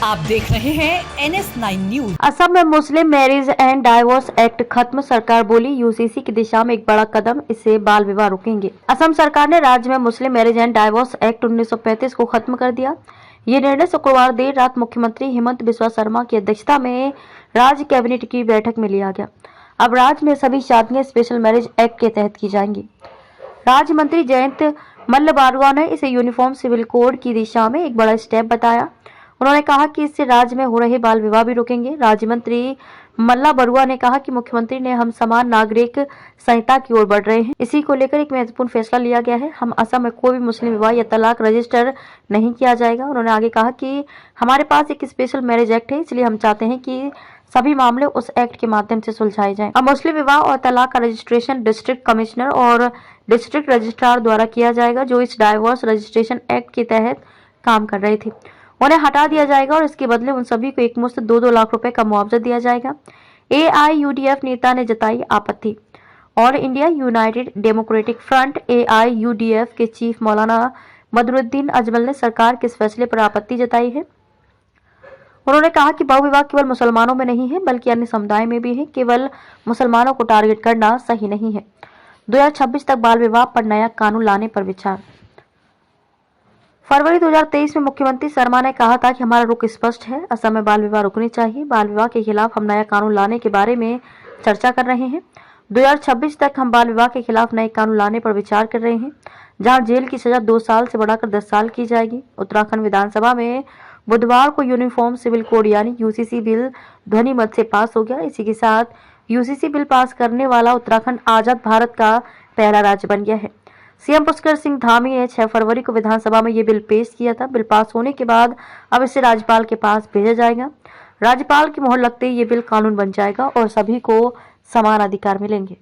आप देख रहे हैं NS9 न्यूज। असम में Muslim marriage and divorce act खत्म, सरकार बोली यूसीसी की दिशा में एक बड़ा कदम, इससे बाल विवाह रुकेंगे। असम सरकार ने राज्य में Muslim marriage and divorce act 1935 को खत्म कर दिया। ये निर्णय शुक्रवार देर रात मुख्यमंत्री हेमंत बिस्वा शर्मा की अध्यक्षता में राज्य कैबिनेट की बैठक में लिया गया। अब राज्य में सभी शादियां स्पेशल मैरिज एक्ट के तहत की जाएंगी। राज्य मंत्री जयंत मल्ल बारुआ ने इसे यूनिफॉर्म सिविल कोड की दिशा में एक बड़ा स्टेप बताया। उन्होंने कहा कि इससे राज्य में हो रहे बाल विवाह भी रुकेंगे। राज्य मंत्री मल्ला बरुआ ने कहा कि मुख्यमंत्री ने हम समान नागरिक संहिता की ओर बढ़ रहे हैं, इसी को लेकर एक महत्वपूर्ण फैसला लिया गया है। हम असम में कोई भी मुस्लिम विवाह या तलाक रजिस्टर नहीं किया जाएगा। उन्होंने आगे कहा कि हमारे पास एक स्पेशल मैरिज एक्ट है, इसलिए हम चाहते हैं कि सभी मामले उस एक्ट के माध्यम से सुलझाए जाएं। अब मुस्लिम विवाह और तलाक का रजिस्ट्रेशन डिस्ट्रिक्ट कमिश्नर और डिस्ट्रिक्ट रजिस्ट्रार द्वारा किया जाएगा, जो इस डाइवोर्स रजिस्ट्रेशन एक्ट के तहत काम कर रहे थे। उन्हें हटा दिया जाएगा और इसके बदले उन सभी को एकमुश्त 2-2 लाख रुपए का मुआवजा दिया जाएगा। AIUDF नेता ने जताई आपत्ति। All India United democratic front AIUDF के चीफ मौलाना बदरुद्दीन अजमल ने सरकार के इस फैसले पर आपत्ति जताई है। उन्होंने कहा कि बहुविवाह केवल मुसलमानों में नहीं है, बल्कि अन्य समुदाय में भी है। केवल मुसलमानों को टारगेट करना सही नहीं है। 2026 तक बाल विवाह पर नया कानून लाने पर विचार। फरवरी 2023 में मुख्यमंत्री शर्मा ने कहा था कि हमारा रुख स्पष्ट है, असम में बाल विवाह रुकनी चाहिए। बाल विवाह के खिलाफ हम नया कानून लाने के बारे में चर्चा कर रहे हैं। 2026 तक हम बाल विवाह के खिलाफ नए कानून लाने पर विचार कर रहे हैं, जहां जेल की सजा 2 साल से बढ़ाकर 10 साल की जाएगी। उत्तराखंड विधानसभा में बुधवार को यूनिफॉर्म सिविल कोड यानी UCC बिल ध्वनि मत से पास हो गया। इसी के साथ UCC बिल पास करने वाला उत्तराखंड आजाद भारत का पहला राज्य बन गया है। सीएम पुष्कर सिंह धामी ने 6 फरवरी को विधानसभा में ये बिल पेश किया था। बिल पास होने के बाद अब इसे राज्यपाल के पास भेजा जाएगा। राज्यपाल की मोहर लगते ही ये बिल कानून बन जाएगा और सभी को समान अधिकार मिलेंगे।